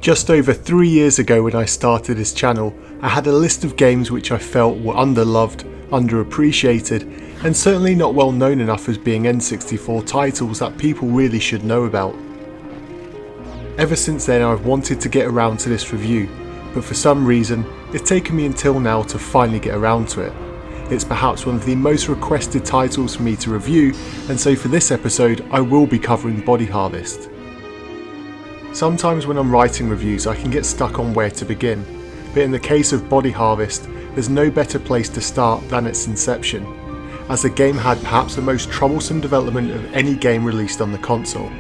Just over 3 years ago when I started this channel, I had a list of games which I felt were underloved, underappreciated, and certainly not well known enough as being N64 titles that people really should know about. Ever since then I've wanted to get around to this review, but for some reason it's taken me until now to finally get around to it. It's perhaps one of the most requested titles for me to review, and so for this episode I will be covering Body Harvest. Sometimes when I'm writing reviews I can get stuck on where to begin, but in the case of Body Harvest there's no better place to start than its inception, as the game had perhaps the most troublesome development of any game released on the console.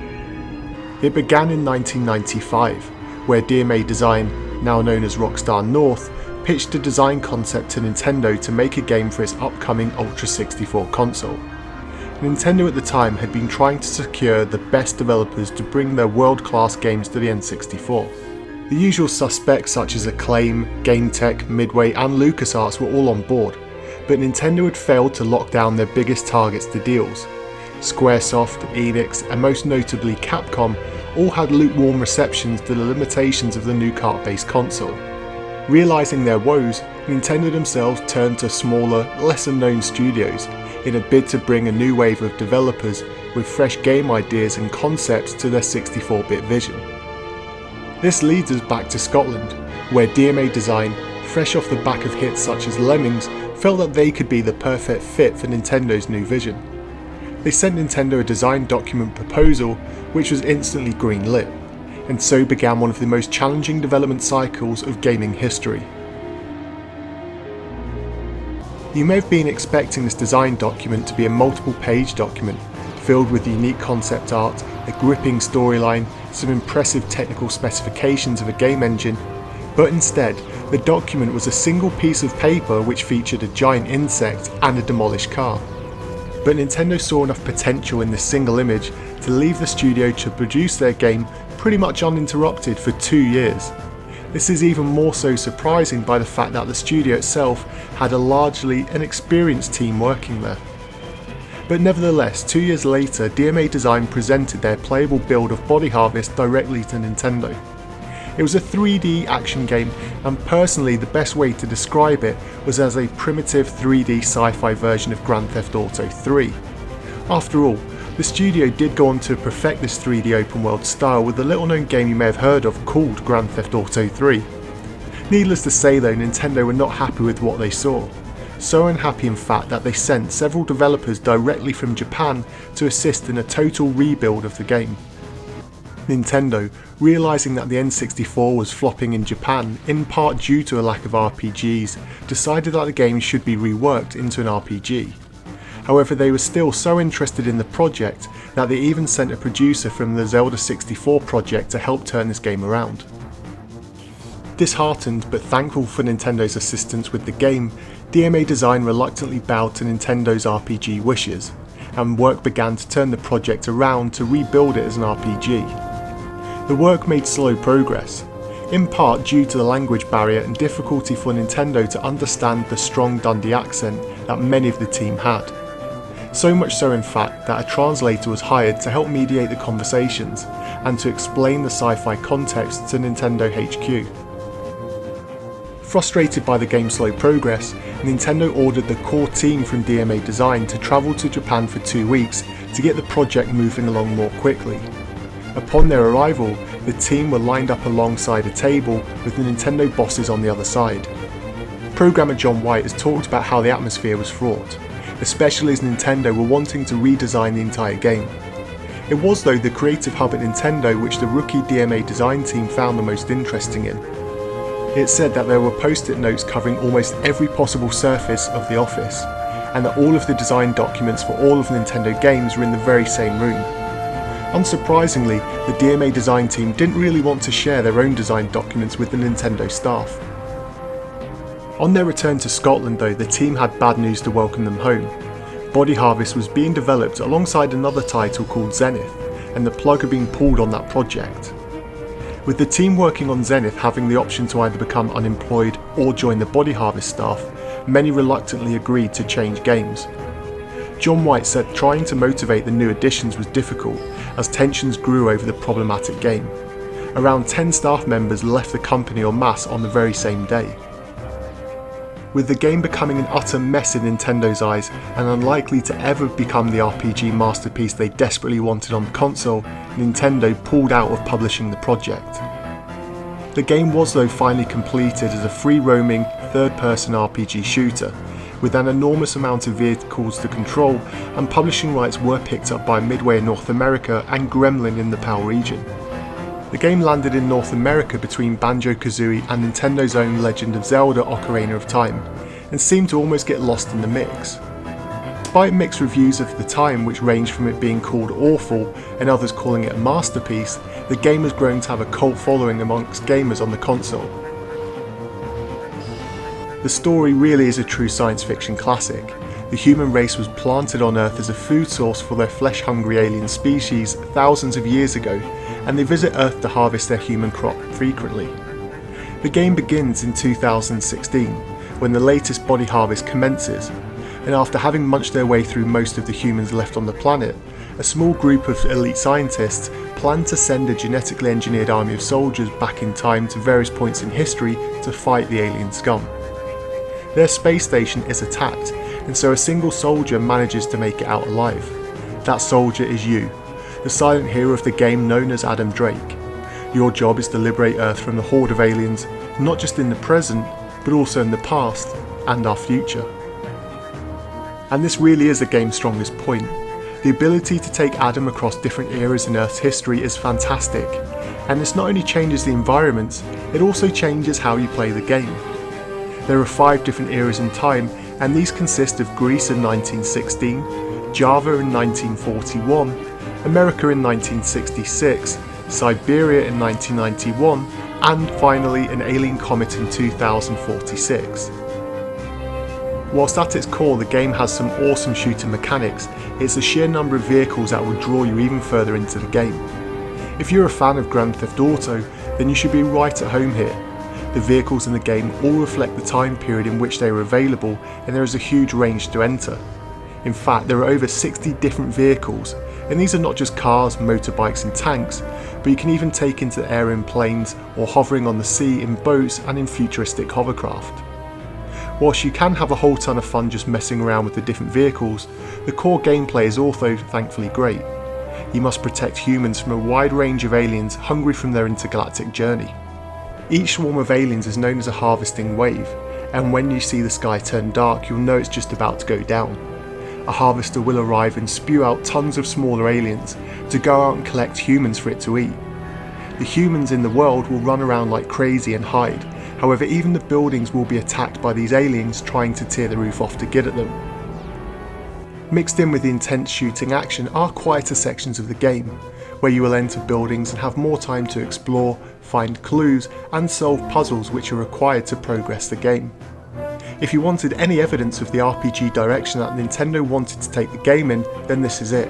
It began in 1995, where DMA Design, now known as Rockstar North, pitched a design concept to Nintendo to make a game for its upcoming Ultra 64 console. Nintendo at the time had been trying to secure the best developers to bring their world-class games to the N64. The usual suspects such as Acclaim, GameTech, Midway and LucasArts were all on board, but Nintendo had failed to lock down their biggest targets to deals. Squaresoft, Enix and most notably Capcom all had lukewarm receptions to the limitations of the new cart-based console. Realising their woes, Nintendo themselves turned to smaller, lesser-known studios in a bid to bring a new wave of developers with fresh game ideas and concepts to their 64-bit vision. This leads us back to Scotland, where DMA Design, fresh off the back of hits such as Lemmings, felt that they could be the perfect fit for Nintendo's new vision. They sent Nintendo a design document proposal which was instantly green-lit, and so began one of the most challenging development cycles of gaming history. You may have been expecting this design document to be a multiple-page document, filled with unique concept art, a gripping storyline, some impressive technical specifications of a game engine, but instead, the document was a single piece of paper which featured a giant insect and a demolished car. But Nintendo saw enough potential in this single image to leave the studio to produce their game pretty much uninterrupted for 2 years. This is even more so surprising by the fact that the studio itself had a largely inexperienced team working there. But nevertheless, 2 years later, DMA Design presented their playable build of Body Harvest directly to Nintendo. It was a 3D action game, and personally the best way to describe it was as a primitive 3D sci-fi version of Grand Theft Auto 3. After all, the studio did go on to perfect this 3D open world style with a little known game you may have heard of called Grand Theft Auto 3. Needless to say though, Nintendo were not happy with what they saw. So unhappy in fact that they sent several developers directly from Japan to assist in a total rebuild of the game. Nintendo, realising that the N64 was flopping in Japan, in part due to a lack of RPGs, decided that the game should be reworked into an RPG. However, they were still so interested in the project that they even sent a producer from the Zelda 64 project to help turn this game around. Disheartened but thankful for Nintendo's assistance with the game, DMA Design reluctantly bowed to Nintendo's RPG wishes, and work began to turn the project around to rebuild it as an RPG. The work made slow progress, in part due to the language barrier and difficulty for Nintendo to understand the strong Dundee accent that many of the team had. So much so in fact that a translator was hired to help mediate the conversations and to explain the sci-fi context to Nintendo HQ. Frustrated by the game's slow progress, Nintendo ordered the core team from DMA Design to travel to Japan for 2 weeks to get the project moving along more quickly. Upon their arrival, the team were lined up alongside a table with the Nintendo bosses on the other side. Programmer John White has talked about how the atmosphere was fraught, especially as Nintendo were wanting to redesign the entire game. It was though the creative hub at Nintendo which the rookie DMA Design team found the most interesting in. It said that there were post-it notes covering almost every possible surface of the office, and that all of the design documents for all of the Nintendo games were in the very same room. Unsurprisingly, the DMA Design team didn't really want to share their own design documents with the Nintendo staff. On their return to Scotland though, the team had bad news to welcome them home. Body Harvest was being developed alongside another title called Zenith, and the plug had been pulled on that project. With the team working on Zenith having the option to either become unemployed or join the Body Harvest staff, many reluctantly agreed to change games. John White said trying to motivate the new additions was difficult as tensions grew over the problematic game. Around 10 staff members left the company en masse on the very same day. With the game becoming an utter mess in Nintendo's eyes and unlikely to ever become the RPG masterpiece they desperately wanted on the console, Nintendo pulled out of publishing the project. The game was though finally completed as a free-roaming, third-person RPG shooter, with an enormous amount of vehicles to control, and publishing rights were picked up by Midway in North America and Gremlin in the PAL region. The game landed in North America between Banjo-Kazooie and Nintendo's own Legend of Zelda: Ocarina of Time, and seemed to almost get lost in the mix. Despite mixed reviews of the time, which ranged from it being called awful and others calling it a masterpiece, the game has grown to have a cult following amongst gamers on the console. The story really is a true science fiction classic. The human race was planted on Earth as a food source for their flesh-hungry alien species thousands of years ago, and they visit Earth to harvest their human crop frequently. The game begins in 2016, when the latest body harvest commences, and after having munched their way through most of the humans left on the planet, a small group of elite scientists plan to send a genetically engineered army of soldiers back in time to various points in history to fight the alien scum. Their space station is attacked, and so a single soldier manages to make it out alive. That soldier is you, the silent hero of the game known as Adam Drake. Your job is to liberate Earth from the horde of aliens, not just in the present, but also in the past and our future. And this really is the game's strongest point. The ability to take Adam across different eras in Earth's history is fantastic, and this not only changes the environments, it also changes how you play the game. There are 5 different eras in time, and these consist of Greece in 1916, Java in 1941, America in 1966, Siberia in 1991, and finally an alien comet in 2046. Whilst at its core the game has some awesome shooting mechanics, it's the sheer number of vehicles that will draw you even further into the game. If you're a fan of Grand Theft Auto, then you should be right at home here. The vehicles in the game all reflect the time period in which they were available, and there is a huge range to enter. In fact, there are over 60 different vehicles, and these are not just cars, motorbikes and tanks, but you can even take into the air in planes or hovering on the sea in boats and in futuristic hovercraft. Whilst you can have a whole ton of fun just messing around with the different vehicles, the core gameplay is also thankfully great. You must protect humans from a wide range of aliens hungry from their intergalactic journey. Each swarm of aliens is known as a harvesting wave, and when you see the sky turn dark, you'll know it's just about to go down. A harvester will arrive and spew out tons of smaller aliens to go out and collect humans for it to eat. The humans in the world will run around like crazy and hide. However, even the buildings will be attacked by these aliens trying to tear the roof off to get at them. Mixed in with the intense shooting action are quieter sections of the game, where you will enter buildings and have more time to explore, find clues, and solve puzzles which are required to progress the game. If you wanted any evidence of the RPG direction that Nintendo wanted to take the game in, then this is it.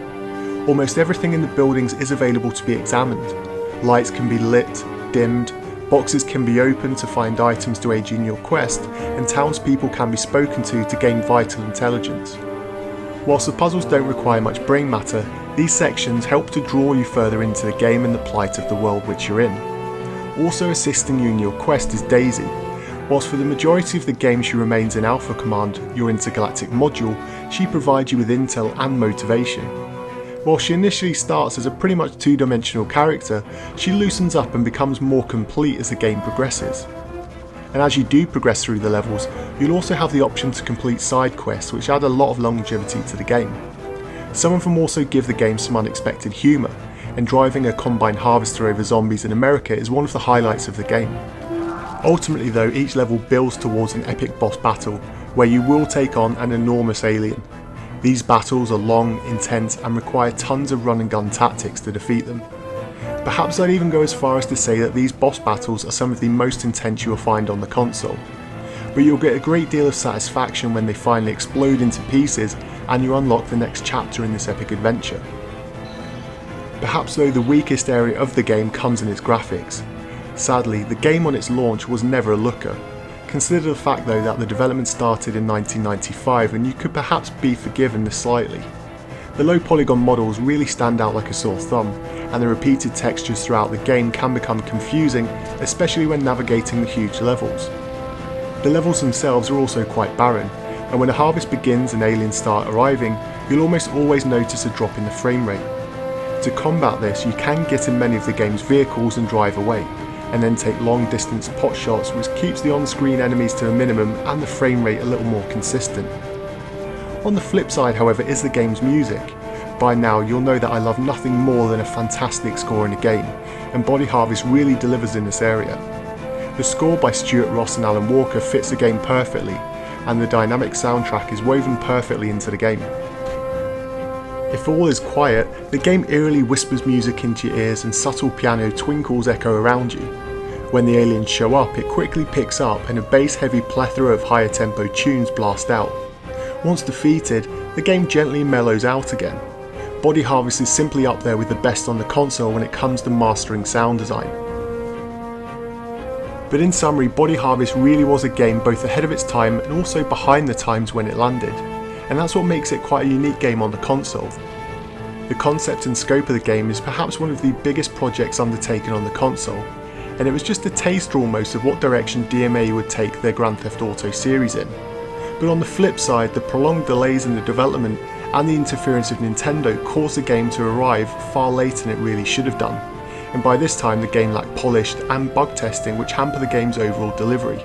Almost everything in the buildings is available to be examined. Lights can be lit, dimmed, boxes can be opened to find items to aid you in your quest, and townspeople can be spoken to gain vital intelligence. Whilst the puzzles don't require much brain matter, these sections help to draw you further into the game and the plight of the world which you're in. Also assisting you in your quest is Daisy. Whilst for the majority of the game she remains in Alpha Command, your intergalactic module, she provides you with intel and motivation. While she initially starts as a pretty much two-dimensional character, she loosens up and becomes more complete as the game progresses. And as you do progress through the levels, you'll also have the option to complete side quests which add a lot of longevity to the game. Some of them also give the game some unexpected humour, and driving a combine harvester over zombies in America is one of the highlights of the game. Ultimately though, each level builds towards an epic boss battle, where you will take on an enormous alien. These battles are long, intense, and require tons of run and gun tactics to defeat them. Perhaps I'd even go as far as to say that these boss battles are some of the most intense you will find on the console. But you'll get a great deal of satisfaction when they finally explode into pieces and you unlock the next chapter in this epic adventure. Perhaps though the weakest area of the game comes in its graphics. Sadly, the game on its launch was never a looker. Consider the fact though that the development started in 1995 and you could perhaps be forgiven this slightly. The low polygon models really stand out like a sore thumb, and the repeated textures throughout the game can become confusing, especially when navigating the huge levels. The levels themselves are also quite barren, and when a harvest begins and aliens start arriving, you'll almost always notice a drop in the frame rate. To combat this, you can get in many of the game's vehicles and drive away, and then take long distance pot shots, which keeps the on-screen enemies to a minimum and the frame rate a little more consistent. On the flip side, however, is the game's music. By now you'll know that I love nothing more than a fantastic score in a game, and Body Harvest really delivers in this area. The score by Stuart Ross and Alan Walker fits the game perfectly, and the dynamic soundtrack is woven perfectly into the game. If all is quiet, the game eerily whispers music into your ears and subtle piano twinkles echo around you. When the aliens show up, it quickly picks up and a bass-heavy plethora of higher tempo tunes blast out. Once defeated, the game gently mellows out again. Body Harvest is simply up there with the best on the console when it comes to mastering sound design. But in summary, Body Harvest really was a game both ahead of its time and also behind the times when it landed, and that's what makes it quite a unique game on the console. The concept and scope of the game is perhaps one of the biggest projects undertaken on the console, and it was just a taster almost of what direction DMA would take their Grand Theft Auto series in. But on the flip side, the prolonged delays in the development and the interference of Nintendo caused the game to arrive far later than it really should have done, and by this time the game lacked polished and bug testing which hamper the game's overall delivery.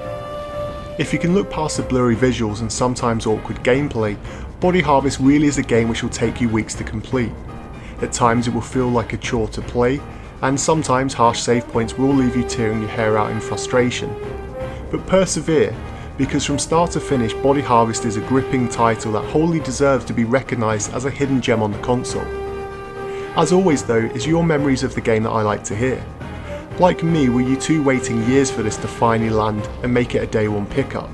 If you can look past the blurry visuals and sometimes awkward gameplay, Body Harvest really is a game which will take you weeks to complete. At times it will feel like a chore to play, and sometimes harsh save points will leave you tearing your hair out in frustration. But persevere, because from start to finish Body Harvest is a gripping title that wholly deserves to be recognised as a hidden gem on the console. As always though, it's your memories of the game that I like to hear. Like me, were you too waiting years for this to finally land and make it a day one pickup?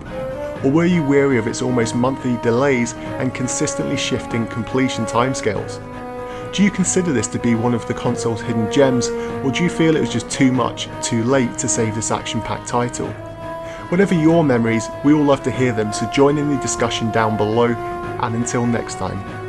Or were you weary of its almost monthly delays and consistently shifting completion timescales? Do you consider this to be one of the console's hidden gems, or do you feel it was just too much, too late to save this action-packed title? Whatever your memories, we all love to hear them, so join in the discussion down below, and until next time.